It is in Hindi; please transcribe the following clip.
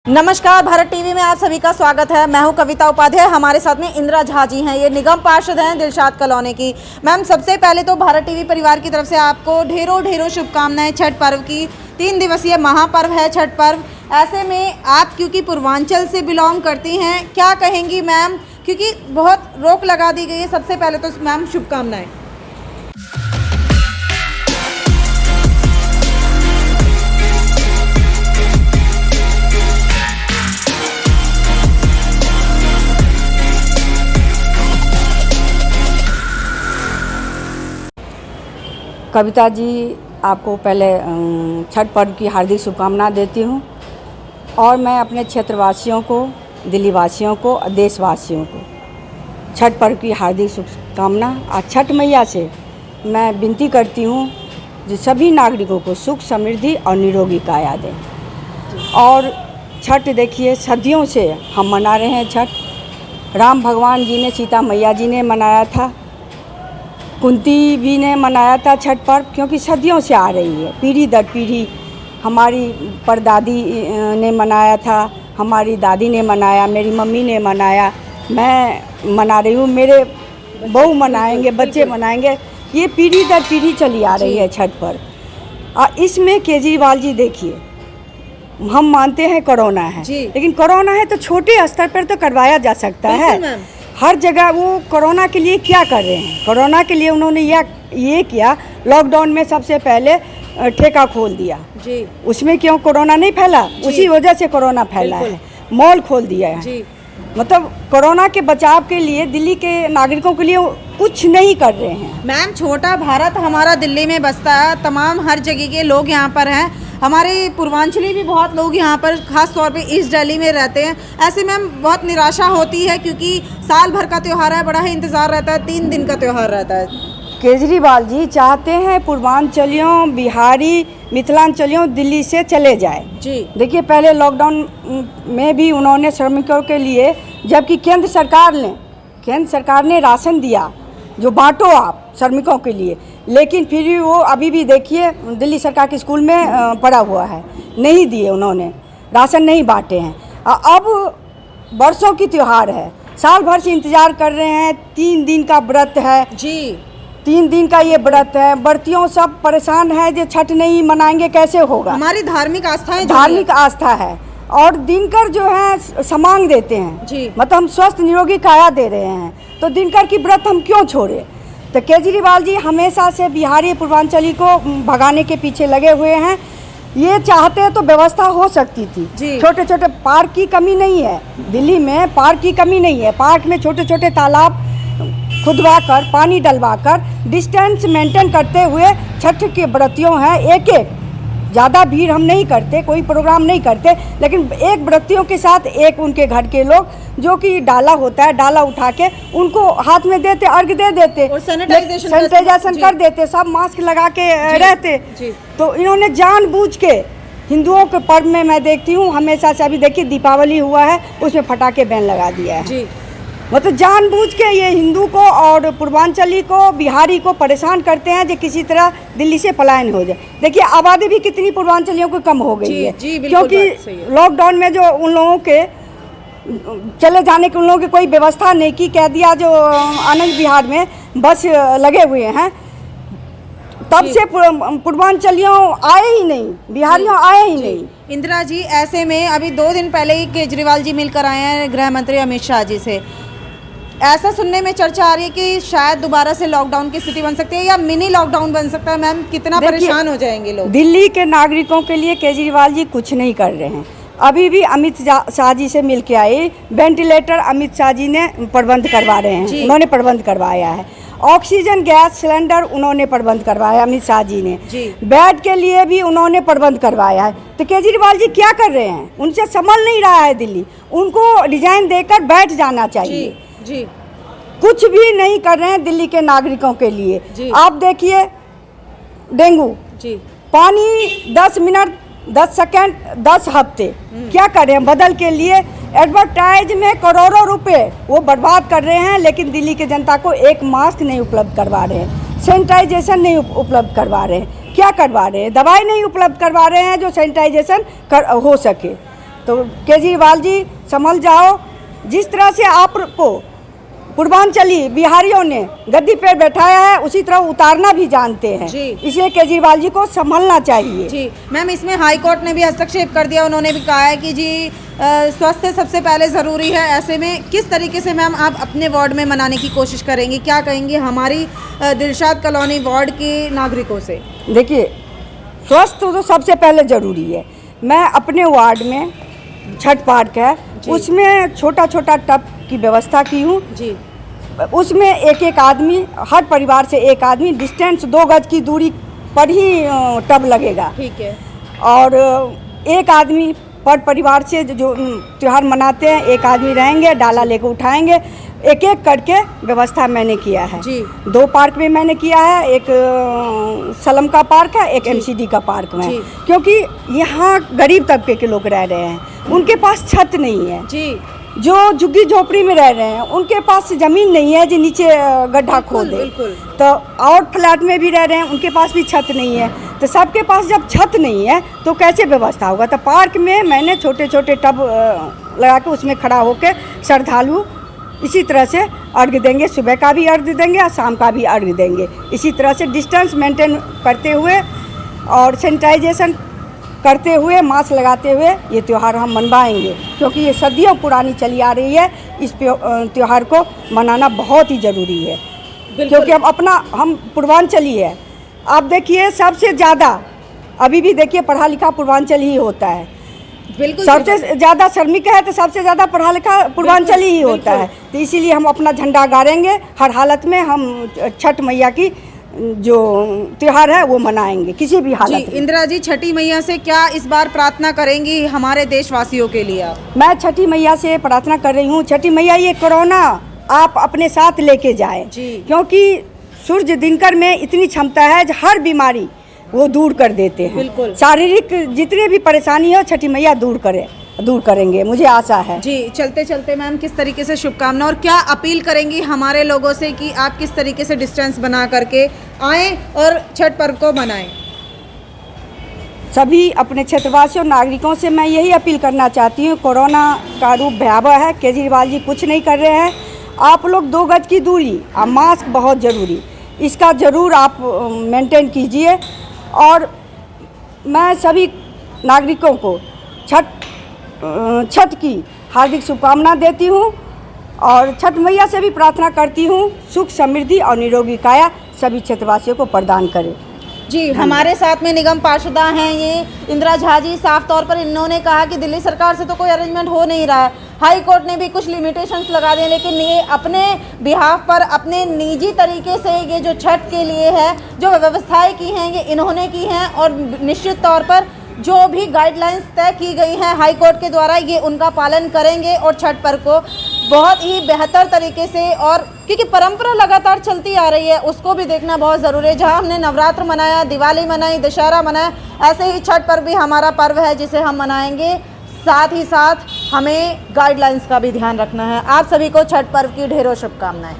नमस्कार, भारत टीवी में आप सभी का स्वागत है। मैं हूं कविता उपाध्याय। हमारे साथ में इंदिरा झा जी हैं, ये निगम पार्षद हैं दिलशाद कॉलोनी की। मैम, सबसे पहले तो भारत टीवी परिवार की तरफ से आपको ढेरों ढेरों शुभकामनाएं छठ पर्व की। 3 दिवसीय महापर्व है छठ पर्व। ऐसे में आप क्योंकि पूर्वांचल से बिलोंग करती हैं, क्या कहेंगी मैम, क्योंकि बहुत रोक लगा दी गई है। सबसे पहले तो मैम शुभकामनाएं। कविता जी, आपको पहले छठ पर्व की हार्दिक शुभकामना देती हूँ और मैं अपने क्षेत्रवासियों को, दिल्ली वासियों को और देशवासियों को छठ पर्व की हार्दिक शुभकामना। और छठ मैया से मैं विनती करती हूँ जो सभी नागरिकों को सुख, समृद्धि और निरोगी काया दें। और छठ देखिए, सदियों से हम मना रहे हैं छठ। राम भगवान जी ने, सीता मैया जी ने मनाया था, कुंती भी ने मनाया था छठ पर्व, क्योंकि सदियों से आ रही है, पीढ़ी दर पीढ़ी। हमारी परदादी ने मनाया था, हमारी दादी ने मनाया, मेरी मम्मी ने मनाया, मैं मना रही हूँ, मेरे बहू मनाएंगे, बच्चे मनाएंगे। ये पीढ़ी दर पीढ़ी चली आ रही है छठ पर्व। और इसमें केजरीवाल जी देखिए, हम मानते हैं कोरोना है, लेकिन कोरोना है तो छोटे स्तर पर तो करवाया जा सकता है। हर जगह वो कोरोना के लिए क्या कर रहे हैं? कोरोना के लिए उन्होंने ये किया, लॉकडाउन में सबसे पहले ठेका खोल दिया जी। उसमें क्यों कोरोना नहीं फैला? उसी वजह से कोरोना फैला है। मॉल खोल दिया है जी। मतलब कोरोना के बचाव के लिए दिल्ली के नागरिकों के लिए कुछ नहीं कर रहे हैं। मैम, छोटा भारत हमारा दिल्ली में बसता है, तमाम हर जगह के लोग यहाँ पर हैं। हमारे पूर्वांचली भी बहुत लोग यहाँ पर खास तौर पे ईस्ट दिल्ली में रहते हैं। ऐसे में बहुत निराशा होती है, क्योंकि साल भर का त्यौहार है, बड़ा ही इंतज़ार रहता है, 3 दिन का त्यौहार रहता है। केजरीवाल जी चाहते हैं पूर्वांचलियों, बिहारी, मिथिलांचलियों दिल्ली से चले जाए जी। देखिए, पहले लॉकडाउन में भी उन्होंने श्रमिकों के लिए, जबकि केंद्र सरकार ने राशन दिया, जो बांटो आप श्रमिकों के लिए, लेकिन फिर भी वो अभी भी देखिए दिल्ली सरकार के स्कूल में पड़ा हुआ है, नहीं दिए उन्होंने, राशन नहीं बांटे हैं। अब बरसों की त्यौहार है, साल भर से इंतज़ार कर रहे हैं, 3 दिन का व्रत है जी, 3 दिन का ये व्रत है। व्रतियों सब परेशान है, जो छठ नहीं मनाएंगे कैसे होगा? हमारी धार्मिक आस्था है। और दिनकर जो है समांग देते हैं जी, मतलब हम स्वस्थ निरोगी काया दे रहे हैं, तो दिनकर की व्रत हम क्यों छोड़े? तो केजरीवाल जी हमेशा से बिहारी पूर्वांचली को भगाने के पीछे लगे हुए हैं। ये चाहते हैं तो व्यवस्था हो सकती थी। छोटे छोटे पार्क की कमी नहीं है दिल्ली में, पार्क की कमी नहीं है। पार्क में छोटे छोटे तालाब खुदवा कर, पानी डलवा कर, डिस्टेंस मेंटेन करते हुए छठ के व्रतियों हैं, एक ज़्यादा भीड़ हम नहीं करते, कोई प्रोग्राम नहीं करते, लेकिन एक व्रतियों के साथ एक उनके घर के लोग, जो कि डाला होता है, डाला उठा के उनको हाथ में देते, अर्घ दे देते और सैनिटाइजेशन कर देते, सब मास्क लगा के रहते। तो इन्होंने जानबूझ के हिंदुओं के पर्व में, मैं देखती हूँ हमेशा से, अभी देखिए दीपावली हुआ है, उसमें फटाके बैन लगा दिया है। मतलब जानबूझ के ये हिंदू को और पूर्वांचली को, बिहारी को परेशान करते हैं, जो किसी तरह दिल्ली से पलायन हो जाए। देखिए, आबादी भी कितनी पूर्वांचलियों की कम हो गई है, क्योंकि लॉकडाउन में जो उन लोगों के चले जाने के, उन लोगों की कोई व्यवस्था नहीं की, कह दिया जो आनंद विहार में बस लगे हुए हैं, तब से पूर्वांचलियों आए ही नहीं, बिहारियों आए ही नहीं। इंदिरा जी, ऐसे में अभी 2 दिन पहले ही केजरीवाल जी मिलकर आए हैं गृह मंत्री अमित शाह जी से। ऐसा सुनने में चर्चा आ रही है कि शायद दोबारा से लॉकडाउन की स्थिति बन सकती है, या मिनी लॉकडाउन बन सकता है। मैम, कितना परेशान हो जाएंगे लोग? दिल्ली के नागरिकों के लिए केजरीवाल जी कुछ नहीं कर रहे हैं। अभी भी अमित शाह जी से मिल के आए, वेंटिलेटर अमित शाह जी ने प्रबंध करवा रहे हैं, उन्होंने प्रबंध करवाया है। ऑक्सीजन गैस सिलेंडर उन्होंने प्रबंध करवाया अमित शाह जी ने, बेड के लिए भी उन्होंने प्रबंध करवाया है। तो केजरीवाल जी क्या कर रहे हैं? उनसे संभल नहीं रहा है दिल्ली, उनको डिजाइन देकर बैठ जाना चाहिए जी। कुछ भी नहीं कर रहे हैं दिल्ली के नागरिकों के लिए। आप देखिए, डेंगू पानी 10 मिनट, 10 सेकंड, 10 हफ्ते, क्या कर रहे हैं बदल के लिए? एडवर्टाइज में करोड़ों रुपए वो बर्बाद कर रहे हैं, लेकिन दिल्ली के जनता को एक मास्क नहीं उपलब्ध करवा रहे हैं, सैनिटाइजेशन नहीं उपलब्ध करवा रहे हैं। क्या करवा रहे हैं? दवाई नहीं उपलब्ध करवा रहे हैं जो सैनिटाइजेशन हो सके। तो केजरीवाल जी संभल जाओ। जिस तरह से आपको पूर्वांचली बिहारियों ने गद्दी पे बैठाया है उसी तरह उतारना भी जानते हैं, इसलिए केजरीवाल जी को संभलना चाहिए। जी मैम, इसमें हाई कोर्ट ने भी हस्तक्षेप कर दिया। उन्होंने भी कहा है कि जी स्वास्थ्य सबसे पहले ज़रूरी है। ऐसे में किस तरीके से मैम आप अपने वार्ड में मनाने की कोशिश करेंगी? क्या कहेंगी हमारी दिलशाद कॉलोनी वार्ड के नागरिकों से? देखिए, स्वास्थ्य तो सबसे पहले ज़रूरी है। मैं अपने वार्ड में छठ पार्क है, उसमें छोटा छोटा टब की व्यवस्था की हूँ जी। उसमें एक एक आदमी, हर परिवार से एक आदमी, डिस्टेंस 2 गज की दूरी पर ही टब लगेगा। ठीक है। और एक आदमी पर परिवार से जो त्यौहार मनाते हैं, एक आदमी रहेंगे, डाला लेकर उठाएंगे। एक एक करके व्यवस्था मैंने किया है जी। 2 पार्क में मैंने किया है, एक सलम का पार्क है, एक MCD का पार्क में, क्योंकि यहाँ गरीब तबके के लोग रह रहे हैं, उनके पास छत नहीं है जी। जो झुग्गी झोपड़ी में रह रहे हैं उनके पास ज़मीन नहीं है जो नीचे गड्ढा खोदे, तो और फ्लैट में भी रह रहे हैं उनके पास भी छत नहीं है। तो सबके पास जब छत नहीं है तो कैसे व्यवस्था होगा? तो पार्क में मैंने छोटे छोटे टब लगा के उसमें खड़ा होकर श्रद्धालु इसी तरह से अर्घ्य देंगे, सुबह का भी अर्घ्य देंगे और शाम का भी अर्घ्य देंगे। इसी तरह से डिस्टेंस मेंटेन करते हुए और सैनिटाइजेशन करते हुए, मास्क लगाते हुए ये त्यौहार हम मनवाएंगे, क्योंकि ये सदियों पुरानी चली आ रही है। इस त्यौहार को मनाना बहुत ही ज़रूरी है, क्योंकि हम पूर्वांचली है। आप देखिए, सबसे ज़्यादा अभी भी देखिए पढ़ा लिखा पूर्वांचल ही होता है। बिल्कुल, सबसे ज़्यादा श्रमिक है तो सबसे ज़्यादा पढ़ा लिखा पूर्वांचल ही होता है। तो इसीलिए हम अपना झंडा गाड़ेंगे, हर हालत में हम छठ मैया की जो त्यौहार है वो मनाएंगे किसी भी हालत में। इंदिरा जी, छठी मैया से क्या इस बार प्रार्थना करेंगी हमारे देशवासियों के लिए? मैं छठी मैया से प्रार्थना कर रही हूँ, छठी मैया ये कोरोना आप अपने साथ लेके जाए, क्योंकि सूर्य दिनकर में इतनी क्षमता है जो हर बीमारी वो दूर कर देते हैं। बिल्कुल, शारीरिक जितने भी परेशानी हो छठी मैया दूर करेंगे, मुझे आशा है जी। चलते चलते मैम, किस तरीके से शुभकामना और क्या अपील करेंगी हमारे लोगों से कि आप किस तरीके से डिस्टेंस बना करके आएँ और छठ पर्व को मनाएं? सभी अपने क्षेत्रवासियों नागरिकों से मैं यही अपील करना चाहती हूँ, कोरोना का रूप भयावह है, केजरीवाल जी कुछ नहीं कर रहे हैं। आप लोग 2 गज की दूरी और मास्क बहुत ज़रूरी, इसका ज़रूर आप मेंटेन कीजिए। और मैं सभी नागरिकों को छठ की हार्दिक शुभकामना देती हूँ और छठ मैया से भी प्रार्थना करती हूँ सुख समृद्धि और निरोगी काया सभी क्षेत्रवासियों को प्रदान करें जी। हमारे साथ में निगम पार्षदा हैं ये इंदिरा झा जी। साफ तौर पर इन्होंने कहा कि दिल्ली सरकार से तो कोई अरेंजमेंट हो नहीं रहा है, हाई कोर्ट ने भी कुछ लिमिटेशंस लगा दिए, लेकिन ये अपने बिहाफ पर अपने निजी तरीके से ये जो छठ के लिए है जो व्यवस्थाएं की हैं ये इन्होंने की हैं, और निश्चित तौर पर जो भी गाइडलाइंस तय की गई हैं हाई कोर्ट के द्वारा ये उनका पालन करेंगे और छठ पर्व को बहुत ही बेहतर तरीके से, और क्योंकि परंपरा लगातार चलती आ रही है उसको भी देखना बहुत ज़रूरी है। जहां हमने नवरात्र मनाया, दिवाली मनाई, दशहरा मनाया, ऐसे ही छठ पर्व भी हमारा पर्व है जिसे हम मनाएंगे। साथ ही साथ हमें गाइडलाइंस का भी ध्यान रखना है। आप सभी को छठ पर्व की ढेरों शुभकामनाएं।